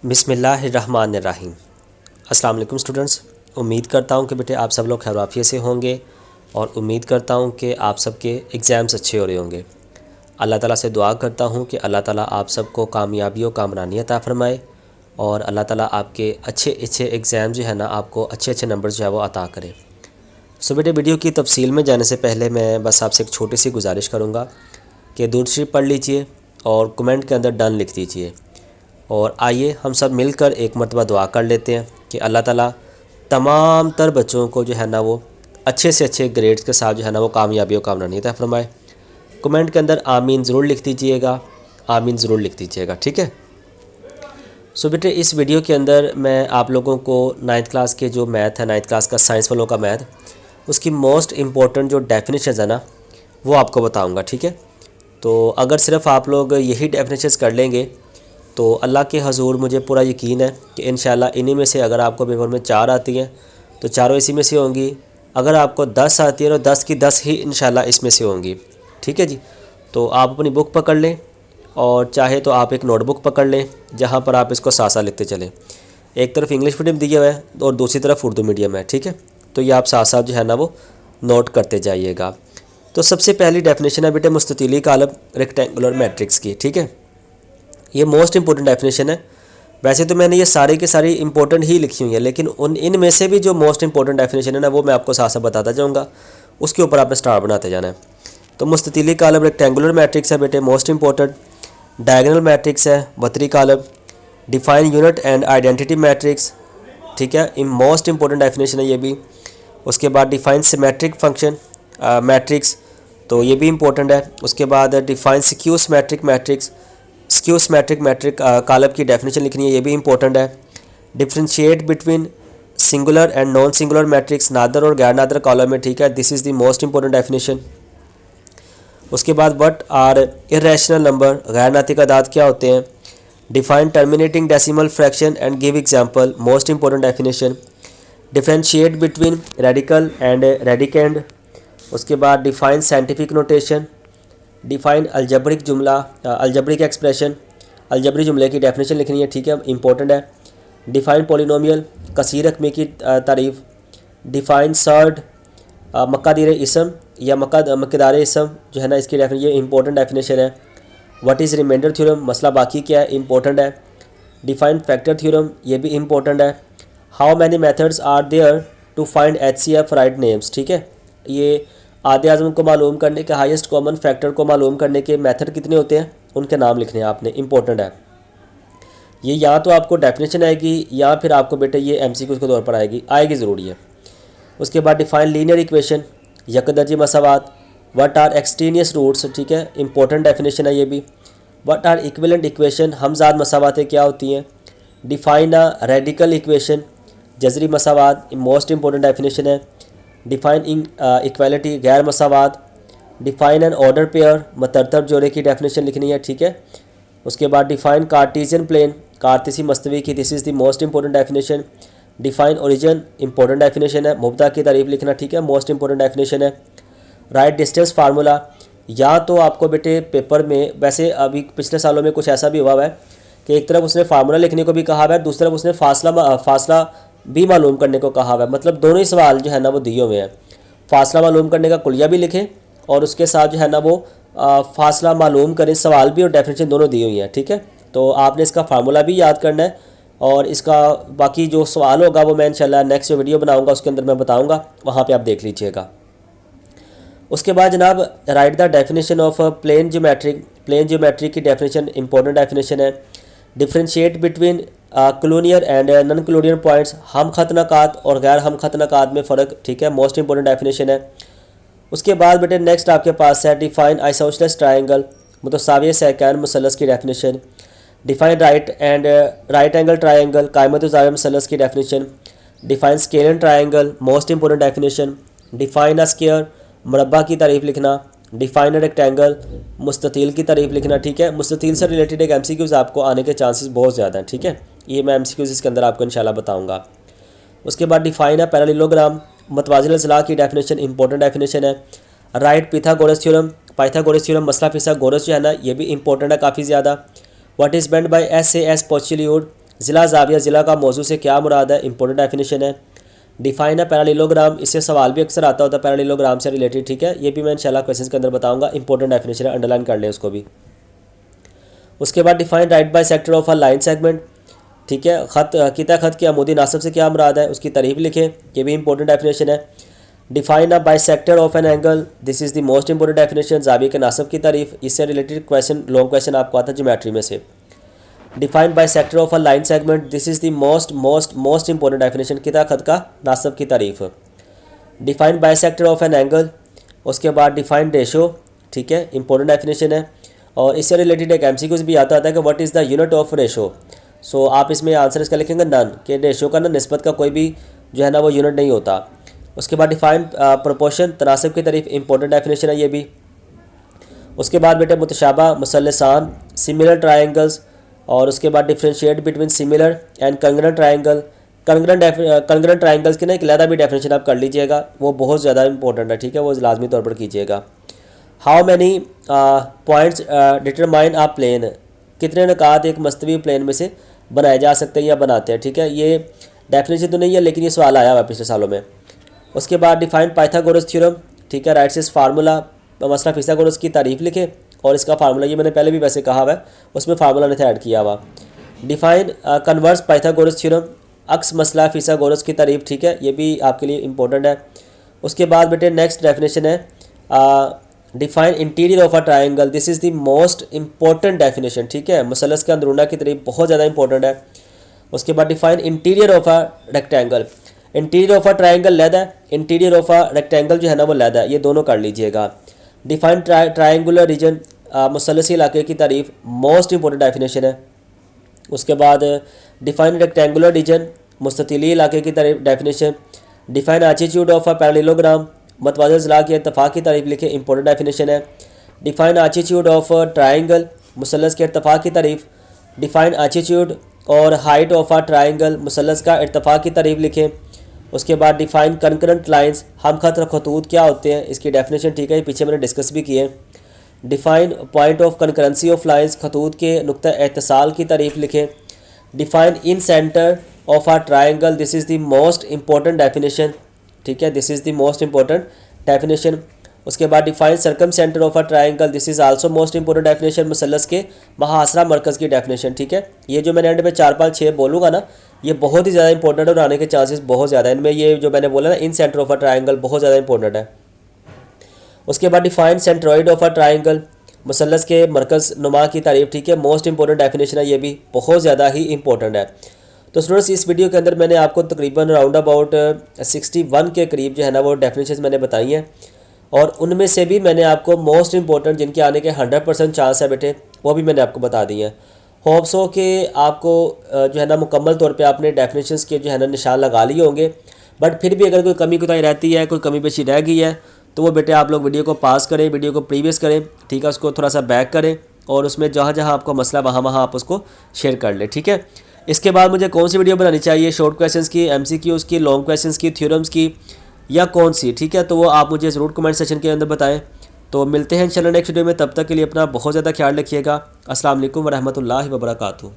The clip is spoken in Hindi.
बिस्मिल्लाहिर्रहमानिर्रहीम। अस्सलाम वालेकुम स्टूडेंट्स। उम्मीद करता हूँ कि बेटे आप सब लोग खैर आफियत से होंगे और उम्मीद करता हूँ कि आप सबके एग्ज़ाम्स अच्छे हो रहे होंगे। अल्लाह ताला से दुआ करता हूँ कि अल्लाह ताला आप सबको कामयाबी और कामरानी अता फ़रमाए और अल्लाह ताला आपके अच्छे अच्छे एग्ज़ाम जो है ना आपको अच्छे अच्छे नंबर जो है वो अता करे। सो बेटे वीडियो की तफसील में जाने से पहले मैं बस आपसे एक छोटी सी गुजारिश करूँगा कि दुरूद शरीफ पढ़ लीजिए और कमेंट के अंदर डन लिख दीजिए। और आइए हम सब मिलकर एक मरतबा दुआ कर लेते हैं कि अल्लाह ताला तमाम तर बच्चों को जो है ना वो अच्छे से अच्छे ग्रेड्स के साथ जो है ना वो कामयाबी और कामरानी अता फ़रमाए। कमेंट के अंदर आमीन ज़रूर लिख दीजिएगा, आमीन ज़रूर लिख दीजिएगा, ठीक है। सो बेटे इस वीडियो के अंदर मैं आप लोगों को 9th क्लास के जो मैथ है, 9th क्लास का साइंस वालों का मैथ, उसकी मोस्ट इम्पॉर्टेंट जो डेफिनेशन है ना वो आपको बताऊँगा, ठीक है। तो अगर सिर्फ आप लोग यही डेफिनेशन कर लेंगे तो अल्लाह के हजूर मुझे पूरा यकीन है कि इंशाल्लाह इन्हीं में से अगर आपको पेपर में 4 आती हैं तो चारों इसी में से होंगी। अगर आपको 10 आती है तो 10 की 10 ही इंशाल्लाह इसमें से होंगी, ठीक है जी। तो आप अपनी बुक पकड़ लें और चाहे तो आप एक नोटबुक पकड़ लें जहाँ पर आप इसको साथ साथ लिखते चलें। एक तरफ इंग्लिश मीडियम दिया हुआ है और दूसरी तरफ उर्दू मीडियम है, ठीक है। तो ये आप साथ साथ जो है ना वो नोट करते जाइएगा। तो सबसे पहली डेफिनेशन है बेटे मुस्ततीली कालम रेक्टेंगुलर मैट्रिक्स की, ठीक है। ये मोस्ट इंपॉर्टेंट डेफिनेशन है। वैसे तो मैंने ये सारी की सारी इंपॉर्टेंट ही लिखी हुई है, लेकिन इनमें से भी जो मोस्ट इंपॉर्टेंट डेफिनेशन है ना वो मैं आपको साथ साथ बताता जाऊँगा, उसके ऊपर आपने स्टार बनाते जाना है। तो मुस्ततीली कालम रेक्टेंगुलर मैट्रिक्स है बेटे मोस्ट इंपॉर्टेंट। डायगोनल मैट्रिक्स है वतरी कालम। Define unit and identity matrix, ठीक है, मोस्ट इंपॉर्टेंट डेफिनेशन है ये भी। उसके बाद डिफाइन सिमेट्रिक फंक्शन मैट्रिक्स, तो ये भी इंपॉर्टेंट है। उसके बाद define skew symmetric matrix, skew symmetric matrix कालम की डेफिनेशन लिखनी है, ये भी इंपॉर्टेंट है। Differentiate between singular and non singular matrix, नादर और गैर नादर कॉलम में, ठीक है, this is the most important definition. उसके बाद व्हाट आर इर्रेशनल नंबर, गैर नातिक अदाद क्या होते हैं। Define terminating decimal fraction and give example, most important definition. Differentiate between radical and radicand. उसके बाद define scientific notation. Define algebraic जुमला, अलजबरिक एक्सप्रेशन, अलजबरी जुमले की डेफिनेशन लिखनी है, ठीक है, इंपॉर्टेंट है। डिफाइन पोलिनोमियल, कसीर रकमे की तारीफ़। डिफाइन सर्ड मकादिर इसम या मकदार इसम जो है ना इसकी डेफिनेशन, ये इंपॉर्टेंट डेफिनेशन है। व्हाट इज़ रिमाइंडर थ्योरम, मसला बाकी क्या है, इंपॉर्टेंट है। डिफाइन फैक्टर थ्योरम, ये भी इंपॉर्टेंट है। How many methods are there to find HCF right names, ठीक है, ये आधे आज़म को मालूम करने के, हाईएस्ट कॉमन फैक्टर को मालूम करने के मेथड कितने होते हैं, उनके नाम लिखने हैं आपने, इंपॉर्टेंट है ये। या तो आपको डेफिनेशन आएगी या फिर आपको बेटे ये MCQ के तौर पर आएगी ज़रूरी है। उसके बाद डिफाइन लीनियर इक्वेशन, यकदर्जी मसावात। व्हाट आर एक्सट्रेनियस रूट्स, ठीक है, इंपॉर्टेंट डेफिनेशन है ये भी। व्हाट आर इक्विवेलेंट इक्वेशन, हमजाद मसावातें क्या होती हैं। डिफाइन अ रेडिकल इक्वेशन, जजरी मसावात, मोस्ट इंपॉर्टेंट डेफिनेशन है। डिफाइन इक्वालिटी, गैर मसावात। डिफाइन एन ऑर्डर पेयर, मतरतब जोड़े की डेफिनेशन लिखनी है, ठीक है। उसके बाद डिफाइन कार्टेशियन प्लेन, कारतीसी मस्तवी की, this is the most important definition. Define origin, important definition है। मुब्दा की तारीफ लिखना, ठीक है, मोस्ट इंपॉर्टेंट डेफिनेशन है। राइट डिस्टेंस फार्मूला, या तो आपको बेटे पेपर में, वैसे अभी पिछले सालों में कुछ ऐसा भी हुआ है कि एक तरफ उसने फार्मूला लिखने को भी कहा है, दूसरी तरफ उसने फासला भी मालूम करने को कहा है, मतलब दोनों ही सवाल जो है ना वो दिए हुए हैं। फासला मालूम करने का कुलिया भी लिखें और उसके साथ जो है ना वो फासला मालूम करें, सवाल भी और डेफिनेशन दोनों दी हुई हैं, ठीक है। तो आपने इसका फार्मूला भी याद करना है और इसका बाकी जो सवाल होगा वो मैं इंशाल्लाह नेक्स्ट जो वीडियो बनाऊंगा उसके अंदर मैं बताऊंगा, वहाँ पे आप देख लीजिएगा। उसके बाद जनाब write the definition of plane geometry की डेफिनेशन इंपॉर्टेंट डेफिनेशन है। Differentiate between collinear and non collinear points, हम खत नकात और गैर हम खत नकात में फ़र्क, ठीक है, मोस्ट इंपॉर्टेंट डेफिनेशन है। उसके बाद बेटे नेक्स्ट आपके पास है डिफाइन आइसोसेलेस ट्रायंगल, मुतसावी सैकान मुसलस की definition. Define right angle triangle, कायमत ज़ाविया मुसलस की definition. Define scalene triangle, most important definition. Define a square, मुरब्बा की तारीफ लिखना। डिफाइन रेक्टेंगल, मुस्ततील की तारीफ लिखना, ठीक है। मुस्ततील से रिलेटेड एक MCQs आपको आने के चांसेस बहुत ज़्यादा हैं, ठीक है, ये मैं MCQs इसके अंदर आपको इंशाल्लाह बताऊंगा। उसके बाद डिफाइन है पैरेललोग्राम, मतवाज़िल अज़लाअ की डेफिनेशन इंपॉर्टेंट डेफिनेशन है। राइट पाइथागोरस थ्योरम, मसला फिसागोरस जो है ना ये भी इंपॉर्टेंट है काफ़ी ज़्यादा। What is meant by SAS पोस्टिल्यूड, ज़िला ज़ाविया ज़िला का मौजू से क्या मुराद है, इंपॉर्टेंट डेफिनेशन है। डिफाइन है पैरालेलोग्राम, इससे सवाल भी अक्सर आता होता है पैरालेलोग्राम से रिलेटेड, ठीक है, ये भी मैं इंशाल्लाह क्वेश्चन के अंदर बताऊंगा, इंपॉर्टेंट डेफिनेशन है, अंडरलाइन कर लें उसको भी। उसके बाद define right by sector of a line segment, ठीक है, खत के अमूदी नासब से क्या मुराद है, उसकी तारीफ लिखें, ये भी इंपॉर्टेंट डेफिनेशन है। Define a bisector of an angle, this is the most important definition, जाविये के नासब की तारीफ, इससे रिलेटेड क्वेश्चन, लॉन्ग क्वेश्चन आपको आता है ज्योमेट्री में से। Define by sector of a line segment, this is the most important definition, खत का नासब की तारीफ। Define by sector of an angle, उसके बाद डिफाइन रेशो, ठीक है, इंपॉर्टेंट डेफिनेशन है। और इससे रिलेटेड एक एमसीक्यूज भी आता है कि what is the unit of ratio. So आप इसमें आंसर इसका लिखेंगे नन, कि रेशो का ना निस्बत का कोई भी जो है ना वो यूनिट नहीं होता। उसके बाद डिफाइन प्रोपोर्शन, तनासिब की तारीफ, इंपॉर्टेंट डेफिनेशन है ये भी। उसके बाद बेटे मुतशाबा, मुसल्लसान, सिमिलर ट्रायंगल्स, और उसके बाद differentiate between similar and congruent triangle. Congruent triangles की ना एक अलहदा भी डेफिनेशन आप कर लीजिएगा, वो बहुत ज़्यादा इंपॉर्टेंट है, ठीक है, वो लाजमी तौर पर कीजिएगा। How many points determine a plane, कितने निकात एक मस्तवी प्लेन में से बनाए जा सकते हैं या बनाते हैं, ठीक है, ये डेफिनेशन तो नहीं है लेकिन ये सवाल आया हुआ है पिछले सालों में। उसके बाद डिफाइन पाइथागोरस थ्योरम, ठीक है, राइट्स इस फार्मूला, मसला फिसागोरस की तारीफ लिखे, और इसका फार्मूला ये मैंने पहले भी वैसे कहा हुआ है, उसमें फार्मूला नहीं ऐड किया हुआ। डिफाइन कन्वर्स पाइथागोरस थ्योरम, अक्स मसला फिसागोरस की तारीफ, ठीक है, ये भी आपके लिए इंपॉर्टेंट है। उसके बाद बेटे नेक्स्ट डेफिनेशन है define interior of a triangle, this is the most important definition, ठीक है, मुसल्लस के अंदरूना की तारीफ बहुत ज़्यादा इंपॉर्टेंट है। उसके बाद define interior of a rectangle, interior of a triangle लैदा है, इंटीरियर ऑफ अ रेक्टेंगल जो है ना वो लैदा है, ये दोनों कर लीजिएगा। डिफाइन ट्रायंगुलर रीजन, मुसल्लसी इलाके की तारीफ, मोस्ट इंपॉर्टेंट डेफिनेशन है। उसके बाद डिफाइन रेक्टेंगुलर रीजन, मुस्ततिली इलाके की तारीफ definition. Define altitude of a parallelogram, मतवाज़िन अज़लाअ के इत्तफ़ाक़ की तारीफ लिखे, इंपॉर्टेंट डेफिनेशन है। Define altitude of a triangle, मुसल्लस के इत्तफ़ाक़ की तारीफ। डिफाइन एटीट्यूड और हाइट ऑफ अ ट्रायंगल, मुसल्लस का इत्तफ़ाक़ की तारीफ लिखें। उसके बाद डिफाइन कंकरेंट लाइंस, हम खतूत क्या होते हैं, इसकी डेफिनेशन, ठीक है, पीछे मैंने डिस्कस भी किए। Define point of concurrency of lines, खतूत के नुक्ता एतसाल की तारीफ लिखें। Define incentre of a triangle, this is the most important definition, ठीक है, this is the most important definition. उसके बाद define circumcentre of a triangle, this is also most important definition, मुसल्लस के महासरा मरकज़ की डेफिनेशन, ठीक है। ये जो मैंने एंड में 4 5 6 बोलूँगा ना, ये बहुत ही ज़्यादा इंपॉर्टेंट है और आने के चांसेस बहुत ज़्यादा है इनमें। ये जो मैंने बोला ना incentre of a triangle, बहुत ज़्यादा इंपॉर्टेंट है। उसके बाद define centroid of a triangle, मुसल्लस के मरकज़ नुमा की तारीफ, ठीक है, मोस्ट इंपॉर्टेंट डेफिनेशन है, ये भी बहुत ज़्यादा ही इंपॉर्टेंट है। तो स्टूडेंट्स इस वीडियो के अंदर मैंने आपको तकरीबन राउंड अबाउट 61 के करीब जो है ना वो डेफिनेशन मैंने बताई हैं, और उनमें से भी मैंने आपको मोस्ट इंपॉर्टेंट जिनके आने के 100% चांस है बेटे, वो भी मैंने आपको बता दी हैं। होप्स हो कि आपको जो है ना मुकम्मल तौर पे आपने डेफिनेशंस के जो है ना निशान लगा लिए होंगे, बट फिर भी अगर कोई कमी कोताही रहती है, कोई कमी पेशी रह गई है, तो वो बेटे आप लोग वीडियो को पास करें, वीडियो को प्रीवियस करें, ठीक है, उसको थोड़ा सा बैक करें, और उसमें जहाँ जहाँ आपको मसला वहाँ आप उसको शेयर कर लें, ठीक है। इसके बाद मुझे कौन सी वीडियो बनानी चाहिए, शॉर्ट क्वेश्चंस की, MCQs की, लॉन्ग क्वेश्चंस की, थ्योरम्स की, या कौन सी, ठीक है, तो वो आप मुझे ज़रूर कमेंट सेक्शन के अंदर बताएं। तो मिलते हैं इंशाल्लाह नेक्स्ट वीडियो में, तब तक के लिए अपना बहुत ज़्यादा ख्याल रखिएगा। अस्सलाम वालेकुम व रहमतुल्लाहि व बरकातुहू।